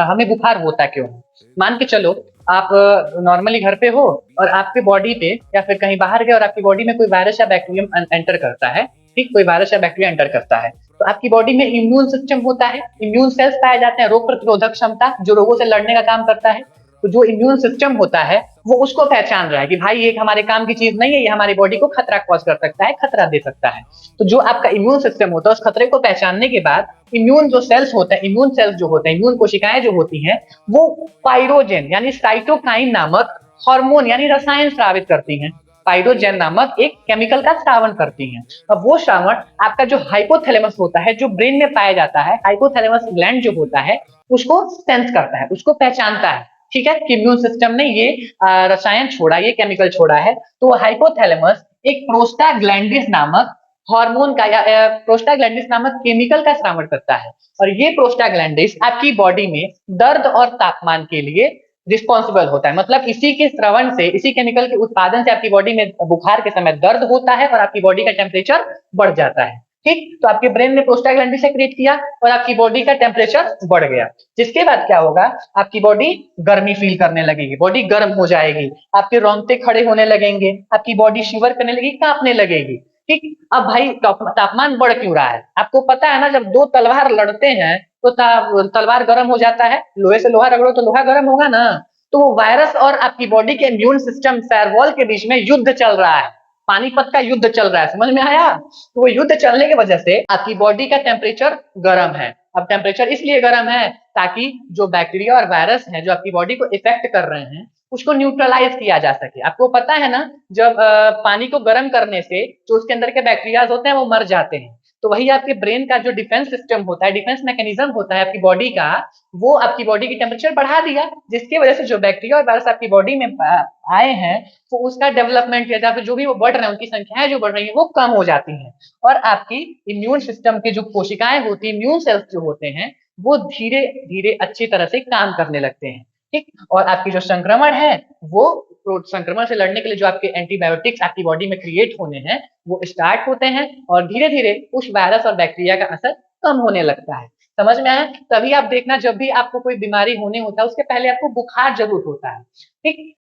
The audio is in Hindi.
हमें बुखार होता क्यों है? मान के चलो आप नॉर्मली घर पे हो और आपके बॉडी पे या फिर कहीं बाहर गए और आपकी बॉडी में कोई वायरस या बैक्टीरियम एंटर करता है। ठीक, कोई वायरस या बैक्टीरिया एंटर करता है तो आपकी बॉडी में इम्यून सिस्टम होता है, इम्यून सेल्स पाए जाते हैं, रोग प्रतिरोधक क्षमता जो रोगों से लड़ने का काम करता है। तो जो इम्यून सिस्टम होता है वो उसको पहचान रहा है कि भाई ये हमारे काम की चीज नहीं है, ये हमारी बॉडी को खतरा कॉज कर सकता है, खतरा दे सकता है। तो जो आपका इम्यून सिस्टम होता है उस खतरे को पहचानने के बाद इम्यून जो सेल्स होते हैं, इम्यून सेल्स जो होते हैं, इम्यून कोशिकाएं जो होती हैं, वो पाइरोजेन यानी साइटोकाइन नामक हार्मोन यानी रसायन स्रावित करती हैं। पाइरोजेन नामक एक केमिकल का स्रावन करती हैं। अब वो श्रावण आपका जो हाइपोथैलेमस होता है, जो ब्रेन में पाया जाता है, हाइपोथैलेमस ग्लैंड जो होता है उसको सेंस करता है, उसको पहचानता है। ठीक है, कि इम्यून सिस्टम ने ये रसायन छोड़ा, ये केमिकल छोड़ा है। तो हाइपोथैलेमस एक प्रोस्टाग्लैंडिस नामक हार्मोन का या प्रोस्टाग्लैंडिस नामक केमिकल का स्रावण करता है। और ये प्रोस्टाग्लैंडिस आपकी बॉडी में दर्द और तापमान के लिए रिस्पॉन्सिबल होता है। मतलब इसी के स्रवण से, इसी केमिकल के उत्पादन से आपकी बॉडी में बुखार के समय दर्द होता है और आपकी बॉडी का टेम्परेचर बढ़ जाता है। ठीक, तो आपके ब्रेन ने प्रोस्टाग्लैंडिन सेक्रेट किया और आपकी बॉडी का टेम्परेचर बढ़ गया। जिसके बाद क्या होगा, आपकी बॉडी गर्मी फील करने लगेगी, बॉडी गर्म हो जाएगी, आपके रोंगटे खड़े होने लगेंगे, आपकी बॉडी शिवर करने लगेगी, कांपने लगेगी। ठीक, अब भाई तापमान बढ़ क्यों रहा है? आपको पता है ना, जब दो तलवार लड़ते हैं तो तलवार गर्म हो जाता है, लोहे से लोहा रगड़ो तो लोहा गर्म होगा ना। तो वो वायरस और आपकी बॉडी के इम्यून सिस्टम फायरवॉल के बीच में युद्ध चल रहा है, पानीपत का युद्ध चल रहा है, समझ में आया? तो वो युद्ध चलने की वजह से आपकी बॉडी का टेम्परेचर गर्म है। अब टेम्परेचर इसलिए गर्म है ताकि जो बैक्टीरिया और वायरस है जो आपकी बॉडी को इफेक्ट कर रहे हैं उसको न्यूट्रलाइज किया जा सके। आपको पता है ना, जब पानी को गर्म करने से जो उसके अंदर के बैक्टीरिया होते हैं वो मर जाते हैं। तो वही आपके ब्रेन का जो डिफेंस सिस्टम होता है, डिफेंस मैकेनिज्म होता है आपकी बॉडी का, वो आपकी बॉडी की टेम्परेचर बढ़ा दिया, जिसकी वजह से जो बैक्टीरिया और वायरस आपकी बॉडी में आए हैं तो उसका डेवलपमेंट या फिर जो भी वो बढ़ रहे हैं, उनकी संख्याएं जो बढ़ रही है वो कम हो जाती हैं। और आपकी इम्यून सिस्टम की जो कोशिकाएं होती है, इम्यून सेल्स जो होते हैं, वो धीरे धीरे अच्छी तरह से काम करने लगते हैं। ठीक, और आपकी जो संक्रमण है वो संक्रमण से लड़ने के लिए जो आपके एंटीबायोटिक्स आपकी बॉडी में क्रिएट होने हैं वो स्टार्ट होते हैं और धीरे धीरे उस वायरस और बैक्टीरिया का असर कम होने लगता है। समझ में आया? तभी आप देखना, जब भी आपको कोई बीमारी होने होता है उसके पहले आपको बुखार जरूर होता है। ठीक,